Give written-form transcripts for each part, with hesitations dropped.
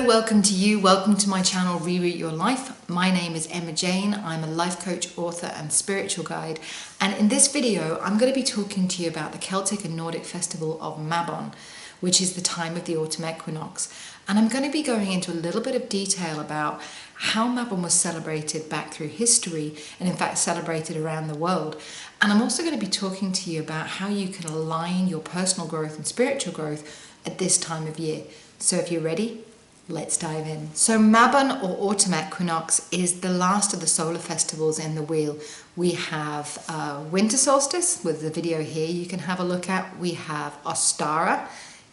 Hello, welcome to you. Welcome to my channel, Reroute Your Life. My name is Emma Jane. I'm a life coach, author, and spiritual guide. And in this video, I'm going to be talking to you about the Celtic and Nordic festival of Mabon, which is the time of the autumn equinox. And I'm going to be going into a little bit of detail about how Mabon was celebrated back through history and in fact celebrated around the world. And I'm also going to be talking to you about how you can align your personal growth and spiritual growth at this time of year. So if you're ready, let's dive in. So Mabon or autumn equinox is the last of the solar festivals in the wheel. We have winter solstice with the video here you can have a look at. We have Ostara,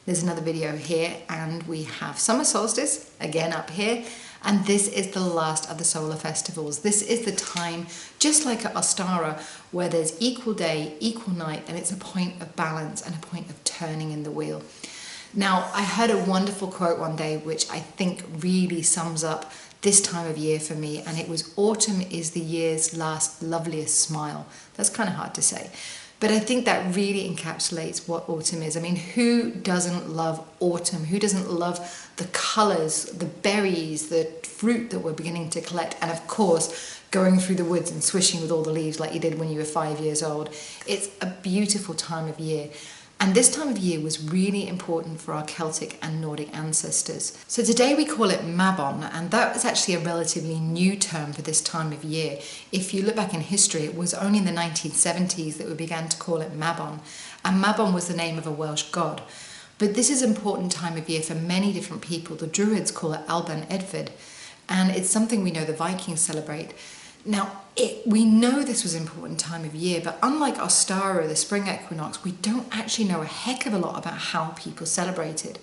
there's another video here, and we have summer solstice, again up here. And this is the last of the solar festivals. This is the time, just like at Ostara, where there's equal day, equal night, and it's a point of balance and a point of turning in the wheel. Now, I heard a wonderful quote one day, which I think really sums up this time of year for me, and it was, "Autumn is the year's last loveliest smile." That's kind of hard to say, but I think that really encapsulates what autumn is. I mean, who doesn't love autumn? Who doesn't love the colors, the berries, the fruit that we're beginning to collect, and of course, going through the woods and swishing with all the leaves like you did when you were 5 years old. It's a beautiful time of year. And this time of year was really important for our Celtic and Nordic ancestors. So today we call it Mabon, and that was actually a relatively new term for this time of year. If you look back in history, it was only in the 1970s that we began to call it Mabon, and Mabon was the name of a Welsh god. But this is an important time of year for many different people. The Druids call it Alban Edfed, and it's something we know the Vikings celebrate. Now, we know this was an important time of year, but unlike Ostara, the spring equinox, we don't actually know a heck of a lot about how people celebrated.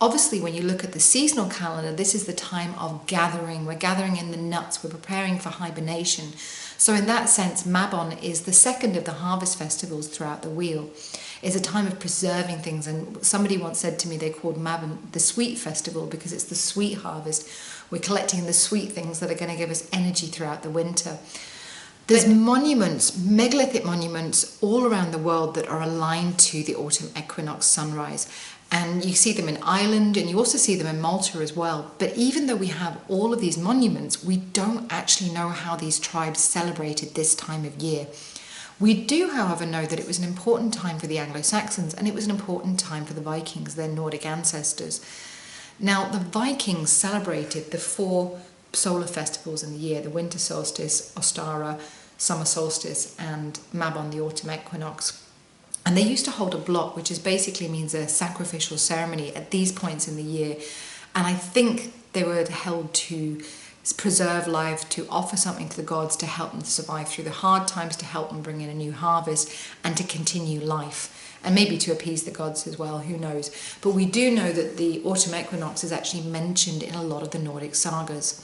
Obviously, when you look at the seasonal calendar, this is the time of gathering. We're gathering in the nuts, we're preparing for hibernation. So in that sense, Mabon is the second of the harvest festivals throughout the wheel. It's a time of preserving things, and somebody once said to me they called Mabon the sweet festival because it's the sweet harvest. We're collecting the sweet things that are going to give us energy throughout the winter. There's monuments, megalithic monuments all around the world that are aligned to the autumn equinox sunrise. And you see them in Ireland, and you also see them in Malta as well. But even though we have all of these monuments, we don't actually know how these tribes celebrated this time of year. We do, however, know that it was an important time for the Anglo-Saxons, and it was an important time for the Vikings, their Nordic ancestors. Now, the Vikings celebrated the 4 solar festivals in the year: the winter solstice, Ostara, summer solstice, and Mabon, the autumn equinox. And they used to hold a block, which basically means a sacrificial ceremony at these points in the year. And I think they were held to preserve life, to offer something to the gods, to help them to survive through the hard times, to help them bring in a new harvest, and to continue life. And maybe to appease the gods as well, who knows. But we do know that the autumn equinox is actually mentioned in a lot of the Nordic sagas.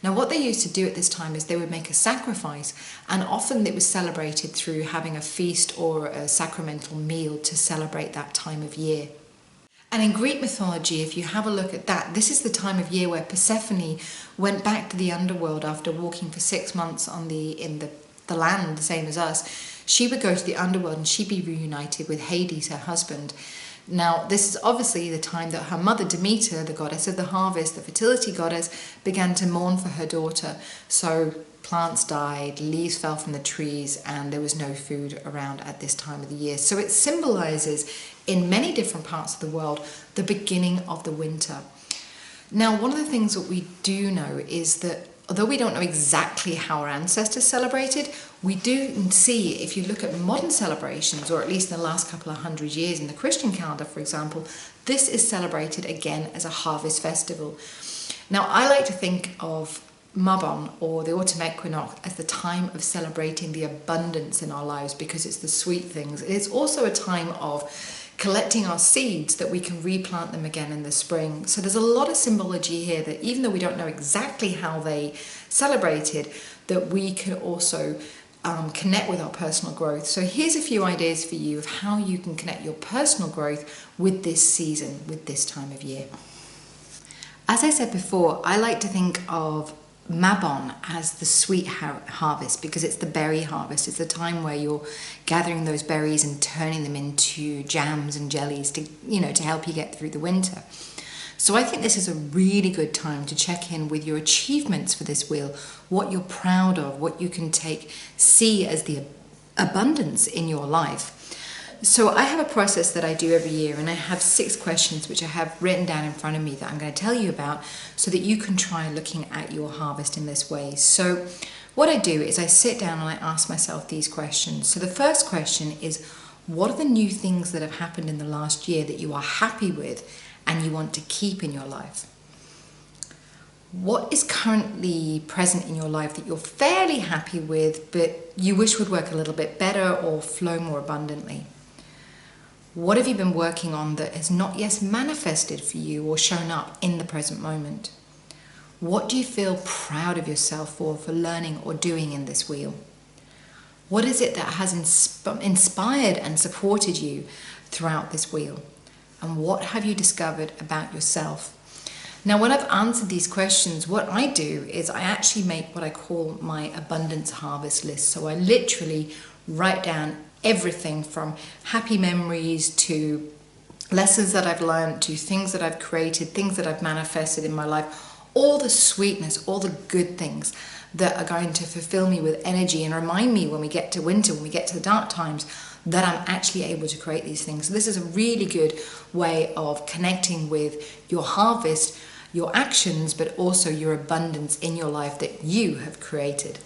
Now, what they used to do at this time is they would make a sacrifice, and often it was celebrated through having a feast or a sacramental meal to celebrate that time of year. And in Greek mythology, if you have a look at that, this is the time of year where Persephone went back to the underworld after walking for 6 months in the land, the same as us. She would go to the underworld and she'd be reunited with Hades, her husband. Now, this is obviously the time that her mother Demeter, the goddess of the harvest, the fertility goddess, began to mourn for her daughter. So plants died, leaves fell from the trees, and there was no food around at this time of the year. So it symbolizes, in many different parts of the world, the beginning of the winter. Now, one of the things that we do know is that although we don't know exactly how our ancestors celebrated, we do see, if you look at modern celebrations, or at least in the last couple of 100 years in the Christian calendar, for example, this is celebrated again as a harvest festival. Now, I like to think of Mabon, or the autumn equinox, as the time of celebrating the abundance in our lives, because it's the sweet things. It's also a time of collecting our seeds that we can replant them again in the spring. So there's a lot of symbology here that even though we don't know exactly how they celebrated, that we can also connect with our personal growth. So here's a few ideas for you of how you can connect your personal growth with this season, with this time of year. As I said before, I like to think of Mabon as the sweet harvest, because it's the berry harvest. It's the time where you're gathering those berries and turning them into jams and jellies to help you get through the winter. So I think this is a really good time to check in with your achievements for this wheel, what you're proud of, what you can see as the abundance in your life. So I have a process that I do every year, and I have 6 questions which I have written down in front of me that I'm going to tell you about so that you can try looking at your harvest in this way. So what I do is I sit down and I ask myself these questions. So the first question is, what are the new things that have happened in the last year that you are happy with and you want to keep in your life? What is currently present in your life that you're fairly happy with but you wish would work a little bit better or flow more abundantly? What have you been working on that has not yet manifested for you or shown up in the present moment? What do you feel proud of yourself for learning or doing in this wheel? What is it that has inspired and supported you throughout this wheel? And what have you discovered about yourself? Now, when I've answered these questions, what I do is I actually make what I call my abundance harvest list. So I literally write down everything from happy memories to lessons that I've learned to things that I've created, things that I've manifested in my life, all the sweetness, all the good things that are going to fulfill me with energy and remind me when we get to winter, when we get to the dark times, that I'm actually able to create these things. So this is a really good way of connecting with your harvest, your actions, but also your abundance in your life that you have created.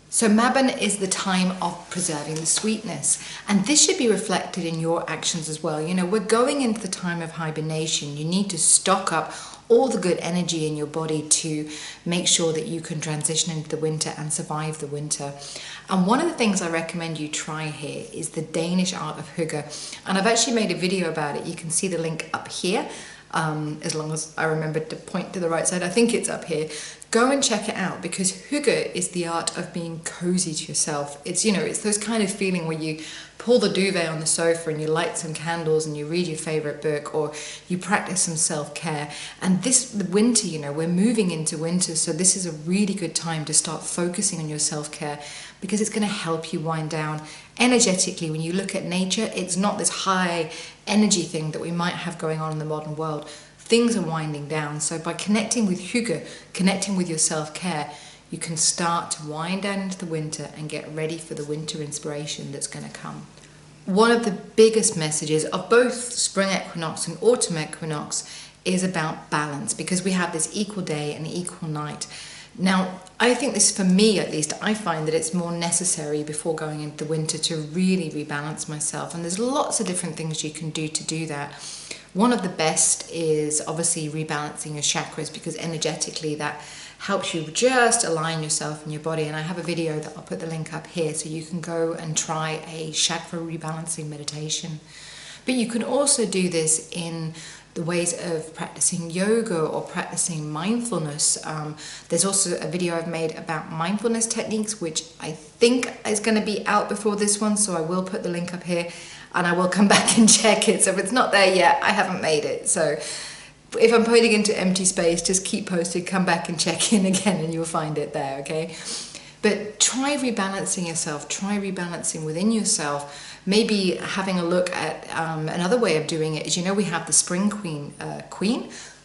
So Mabon is the time of preserving the sweetness, and this should be reflected in your actions as well. You know, we're going into the time of hibernation. You need to stock up all the good energy in your body to make sure that you can transition into the winter and survive the winter. And one of the things I recommend you try here is the Danish art of hygge, and I've actually made a video about it. You can see the link up here. As long as I remember to point to the right side, I think it's up here. Go and check it out, because hygge is the art of being cozy to yourself. It's, you know, it's those kind of feeling where you pull the duvet on the sofa and you light some candles and you read your favorite book, or you practice some self-care. And the winter, you know, we're moving into winter, so this is a really good time to start focusing on your self-care, because it's going to help you wind down energetically. When you look at nature, it's not this high energy thing that we might have going on in the modern world. Things are winding down. So by connecting with hygge, connecting with your self-care, you can start to wind down into the winter and get ready for the winter inspiration that's going to come. One of the biggest messages of both spring equinox and autumn equinox is about balance, because we have this equal day and equal night. Now, I think this, for me at least, I find that it's more necessary before going into the winter to really rebalance myself. And there's lots of different things you can do to do that. One of the best is obviously rebalancing your chakras, because energetically that helps you just align yourself and your body. And I have a video that I'll put the link up here so you can go and try a chakra rebalancing meditation. But you can also do this in the ways of practicing yoga or practicing mindfulness. There's also a video I've made about mindfulness techniques, which I think is going to be out before this one, so I will put the link up here and I will come back and check it. So if it's not there yet, I haven't made it. So if I'm putting into empty space, just keep posted, come back and check in again and you'll find it there, okay? But try rebalancing yourself, try rebalancing within yourself. Maybe having a look at another way of doing it is, you know, we have the spring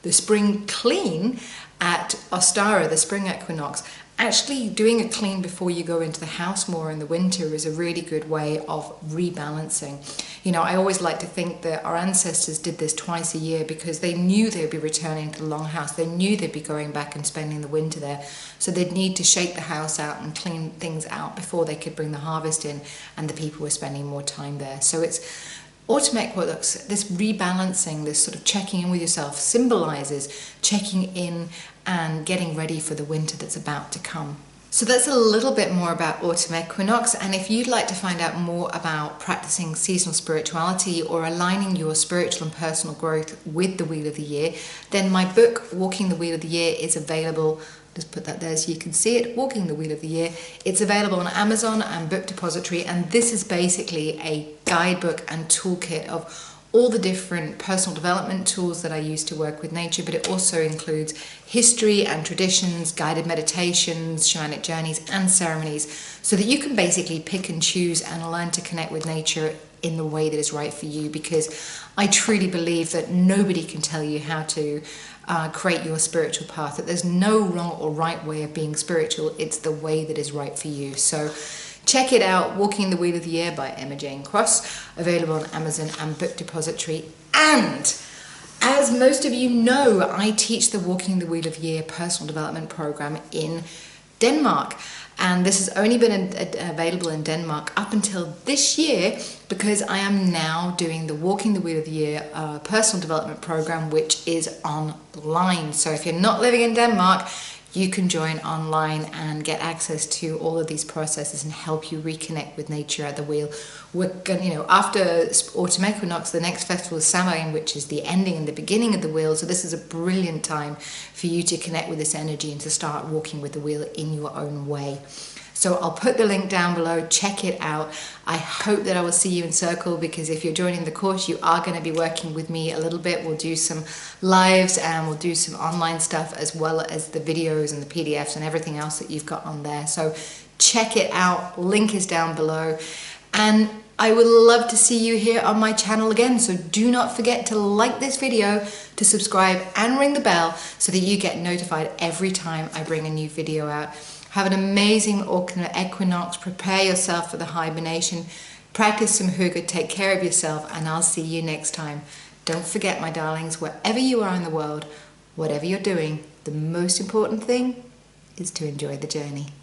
the spring clean at Ostara, the spring equinox. Actually doing a clean before you go into the house more in the winter is a really good way of rebalancing. You know, I always like to think that our ancestors did this twice a year because they knew they'd be returning to the longhouse. They knew they'd be going back and spending the winter there. So they'd need to shake the house out and clean things out before they could bring the harvest in, and the people were spending more time there. So it's autumn equinox, this rebalancing, this sort of checking in with yourself, symbolizes checking in and getting ready for the winter that's about to come. So that's a little bit more about autumn equinox, and if you'd like to find out more about practicing seasonal spirituality or aligning your spiritual and personal growth with the Wheel of the Year, then my book, Walking the Wheel of the Year, is available. Just put that there so you can see it, Walking the Wheel of the Year. It's available on Amazon and Book Depository, and this is basically a guidebook and toolkit of all the different personal development tools that I use to work with nature, but it also includes history and traditions, guided meditations, shamanic journeys and ceremonies, so that you can basically pick and choose and learn to connect with nature in the way that is right for you, because I truly believe that nobody can tell you how to create your spiritual path, that there's no wrong or right way of being spiritual. It's the way that is right for you. So check it out, Walking the Wheel of the Year by Emma Jane Cross, available on Amazon and Book Depository. And as most of you know, I teach the Walking the Wheel of Year personal development program in Denmark. And this has only been available in Denmark up until this year, because I am now doing the Walking the Wheel of the Year personal development program, which is online. So if you're not living in Denmark, you can join online and get access to all of these processes and help you reconnect with nature at the wheel. We're going, after Autumn Equinox, the next festival is Samhain, which is the ending and the beginning of the wheel. So this is a brilliant time for you to connect with this energy and to start walking with the wheel in your own way. So I'll put the link down below, check it out. I hope that I will see you in Circle, because if you're joining the course, you are going to be working with me a little bit. We'll do some lives and we'll do some online stuff, as well as the videos and the PDFs and everything else that you've got on there. So check it out, link is down below. And I would love to see you here on my channel again. So do not forget to like this video, to subscribe and ring the bell so that you get notified every time I bring a new video out. Have an amazing Autumn Equinox. Prepare yourself for the hibernation. Practice some hygge. Take care of yourself, and I'll see you next time. Don't forget, my darlings, wherever you are in the world, whatever you're doing, the most important thing is to enjoy the journey.